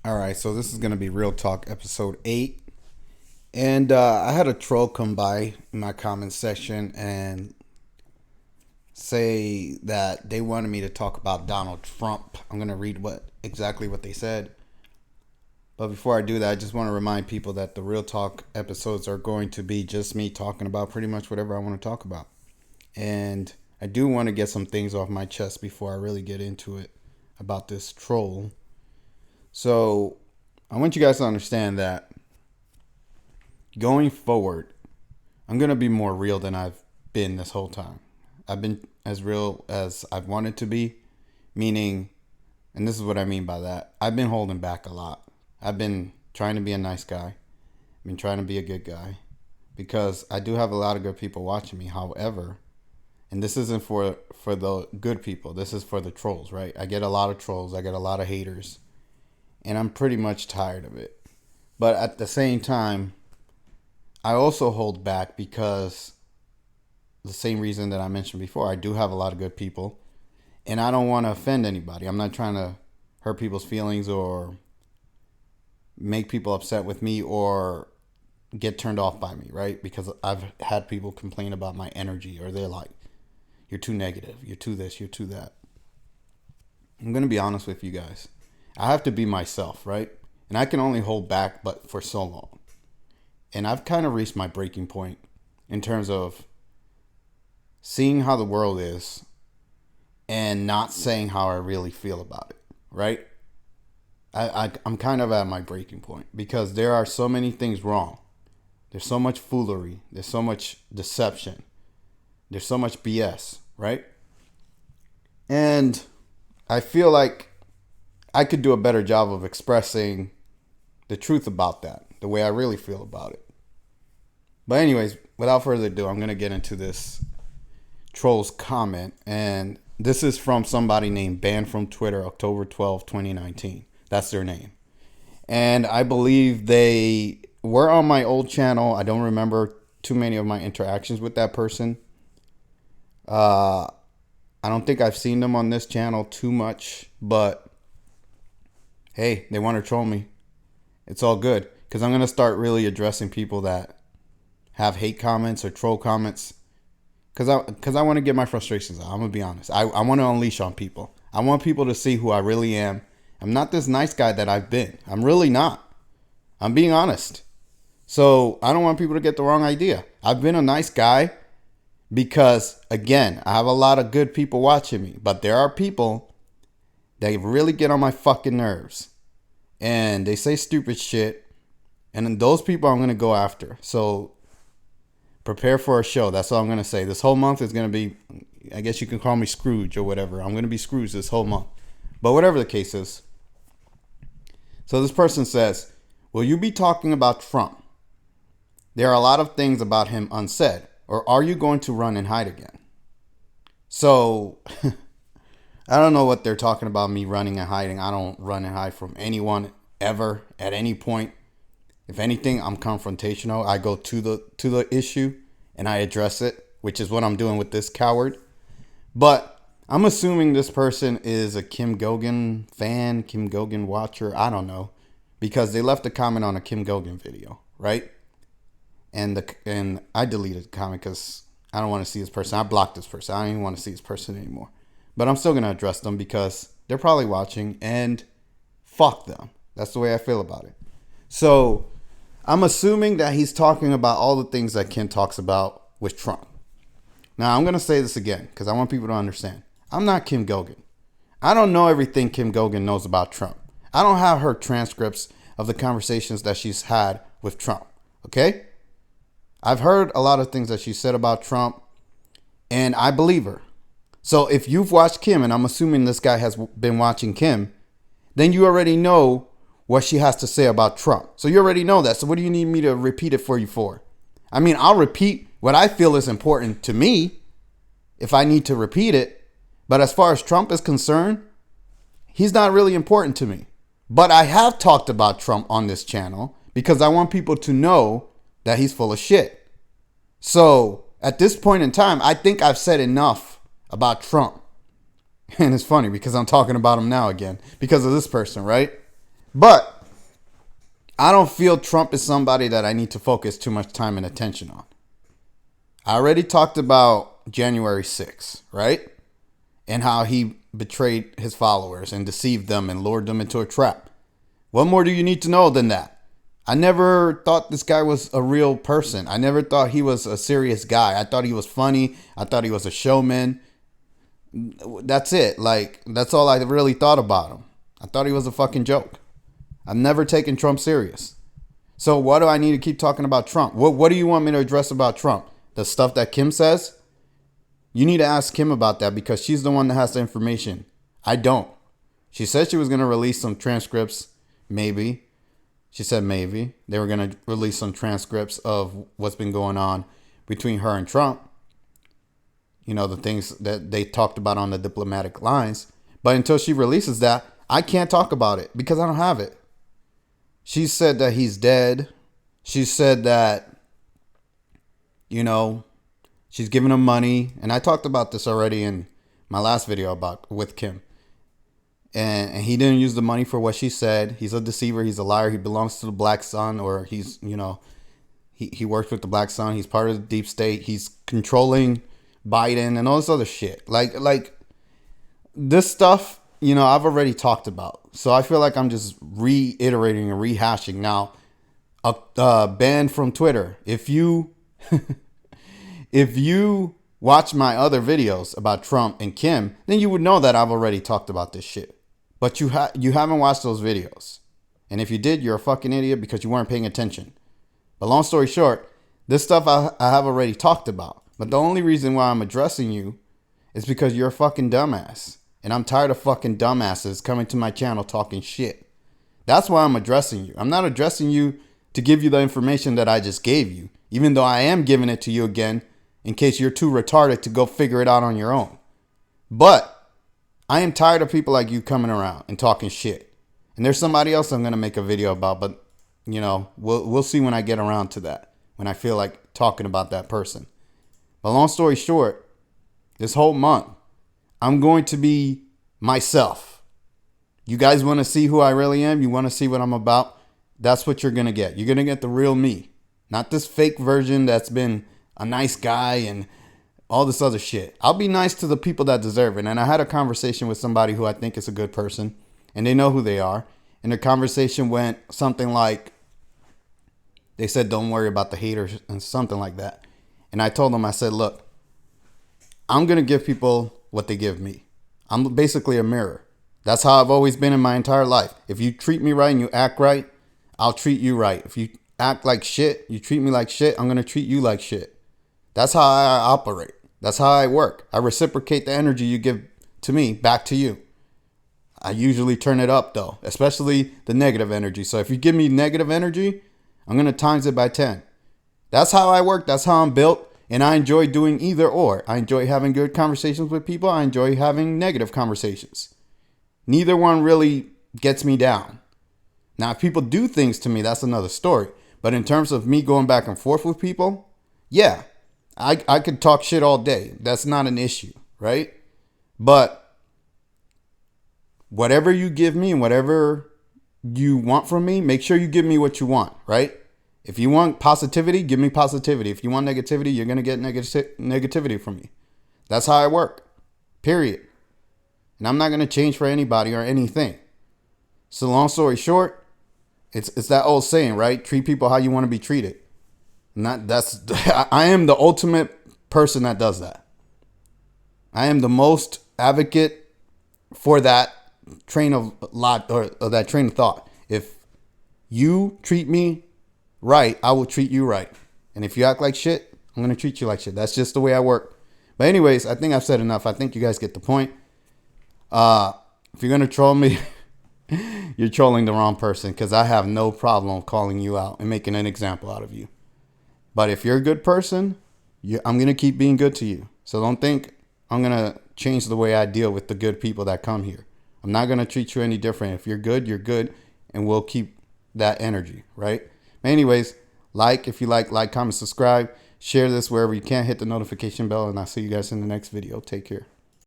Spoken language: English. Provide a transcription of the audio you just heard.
All right, so this is going to be Real Talk episode 8. And I had a troll come by in my comment section and say that they wanted me to talk about Donald Trump. I'm going to read exactly what they said. But before I do that, I just want to remind people that the Real Talk episodes are going to be just me talking about pretty much whatever I want to talk about. And I do want to get some things off my chest before I really get into it about this troll. So I want you guys to understand that going forward, I'm going to be more real than I've been this whole time. I've been as real as I've wanted to be, meaning, and this is what I mean by that, I've been holding back a lot. I've been trying to be a nice guy. I've been trying to be a good guy because I do have a lot of good people watching me. However, and this isn't for the good people. This is for the trolls, right? I get a lot of trolls. I get a lot of haters. And I'm pretty much tired of it. But at the same time, I also hold back because the same reason that I mentioned before, I do have a lot of good people. And I don't want to offend anybody. I'm not trying to hurt people's feelings or make people upset with me or get turned off by me, right? Because I've had people complain about my energy or they're like, you're too negative, you're too this, you're too that. I'm going to be honest with you guys. I have to be myself, right? And I can only hold back but for so long. And I've kind of reached my breaking point in terms of seeing how the world is and not saying how I really feel about it, right? I'm kind of at my breaking point because there are so many things wrong. There's so much foolery. There's so much deception. There's so much BS, right? And I feel like I could do a better job of expressing the truth about that, the way I really feel about it. But anyways, without further ado, I'm going to get into this troll's comment. And this is from somebody named Banned from Twitter, October 12, 2019. That's their name. And I believe they were on my old channel. I don't remember too many of my interactions with that person. I don't think I've seen them on this channel too much, but hey, they want to troll me. It's all good because I'm going to start really addressing people that have hate comments or troll comments because I want to get my frustrations out. I'm going to be honest. I want to unleash on people. I want people to see who I really am. I'm not this nice guy that I've been. I'm really not. I'm being honest. So I don't want people to get the wrong idea. I've been a nice guy because, again, I have a lot of good people watching me. But there are people that really get on my fucking nerves. And they say stupid shit. And then those people I'm going to go after. So prepare for a show. That's all I'm going to say. This whole month is going to be, I guess you can call me Scrooge or whatever. I'm going to be Scrooge this whole month. But whatever the case is. So this person says, will you be talking about Trump? There are a lot of things about him unsaid. Or are you going to run and hide again? So I don't know what they're talking about me running and hiding. I don't run and hide from anyone ever at any point. If anything, I'm confrontational. I go to the issue and I address it, which is what I'm doing with this coward. But I'm assuming this person is a Kim Gogan fan, Kim Gogan watcher. I don't know, because they left a comment on a Kim Gogan video, right? And I deleted the comment because I don't want to see this person. I blocked this person. I don't even want to see this person anymore. But I'm still going to address them because they're probably watching and fuck them. That's the way I feel about it. So I'm assuming that he's talking about all the things that Kim talks about with Trump. Now I'm going to say this again because I want people to understand. I'm not Kim Gogan. I don't know everything Kim Gogan knows about Trump. I don't have her transcripts of the conversations that she's had with Trump. Okay? I've heard a lot of things that she said about Trump and I believe her. So if you've watched Kim, and I'm assuming this guy has been watching Kim, then you already know what she has to say about Trump. So you already know that. So what do you need me to repeat it for you for? I mean, I'll repeat what I feel is important to me if I need to repeat it. But as far as Trump is concerned, he's not really important to me. But I have talked about Trump on this channel because I want people to know that he's full of shit. So at this point in time, I think I've said enough about Trump. And it's funny because I'm talking about him now again because of this person, right? But I don't feel Trump is somebody that I need to focus too much time and attention on. I already talked about January 6th, right? And how he betrayed his followers and deceived them and lured them into a trap. What more do you need to know than that? I never thought this guy was a real person. I never thought he was a serious guy. I thought he was funny. I thought he was a showman. That's it. Like, that's all I really thought about him. I thought he was a fucking joke. I've never taken Trump serious. So why do I need to keep talking about Trump? What do you want me to address about Trump? The stuff that Kim says? You need to ask Kim about that because she's the one that has the information. I don't. She said she was going to release some transcripts. Maybe. She said maybe. They were going to release some transcripts of what's been going on between her and Trump. You know, the things that they talked about on the diplomatic lines. But until she releases that, I can't talk about it because I don't have it. She said that he's dead. She said that, you know, she's giving him money. And I talked about this already in my last video about with Kim. And he didn't use the money for what she said. He's a deceiver. He's a liar. He belongs to the Black Sun, or he's, you know, he works with the Black Sun. He's part of the deep state. He's controlling Biden and all this other shit. Like this stuff, you know, I've already talked about. So I feel like I'm just reiterating and rehashing. Now, a ban from Twitter. If you if you watch my other videos about Trump and Kim, then you would know that I've already talked about this shit. But you haven't watched those videos. And if you did, you're a fucking idiot because you weren't paying attention. But long story short, this stuff I have already talked about. But the only reason why I'm addressing you is because you're a fucking dumbass. And I'm tired of fucking dumbasses coming to my channel talking shit. That's why I'm addressing you. I'm not addressing you to give you the information that I just gave you. Even though I am giving it to you again in case you're too retarded to go figure it out on your own. But I am tired of people like you coming around and talking shit. And there's somebody else I'm going to make a video about, but you know, we'll see when I get around to that, when I feel like talking about that person. But long story short, this whole month, I'm going to be myself. You guys want to see who I really am? You want to see what I'm about? That's what you're going to get. You're going to get the real me. Not this fake version that's been a nice guy and all this other shit. I'll be nice to the people that deserve it. And I had a conversation with somebody who I think is a good person. And they know who they are. And the conversation went something like, they said, don't worry about the haters and something like that. And I told them, I said, look, I'm going to give people what they give me. I'm basically a mirror. That's how I've always been in my entire life. If you treat me right and you act right, I'll treat you right. If you act like shit, you treat me like shit, I'm going to treat you like shit. That's how I operate. That's how I work. I reciprocate the energy you give to me back to you. I usually turn it up though, especially the negative energy. So if you give me negative energy, I'm going to times it by 10. That's how I work. That's how I'm built. And I enjoy doing either or. I enjoy having good conversations with people. I enjoy having negative conversations. Neither one really gets me down. Now, if people do things to me, that's another story. But in terms of me going back and forth with people, yeah, I could talk shit all day. That's not an issue, right? But whatever you give me and whatever you want from me, make sure you give me what you want, right? If you want positivity, give me positivity. If you want negativity, you're going to get negativity from me. That's how I work, period. And I'm not going to change for anybody or anything. So long story short, it's that old saying, right? Treat people how you want to be treated. I am the ultimate person that does that. I am the most advocate for that train of thought. If you treat me right, I will treat you right. And if you act like shit, I'm going to treat you like shit. That's just the way I work. But anyways, I think I've said enough. I think you guys get the point. If you're going to troll me, you're trolling the wrong person because I have no problem calling you out and making an example out of you. But if you're a good person, I'm going to keep being good to you. So don't think I'm going to change the way I deal with the good people that come here. I'm not going to treat you any different. If you're good, and we'll keep that energy, right? Anyways, if you like, comment, subscribe, share this wherever you can, hit the notification bell, and I'll see you guys in the next video. Take care.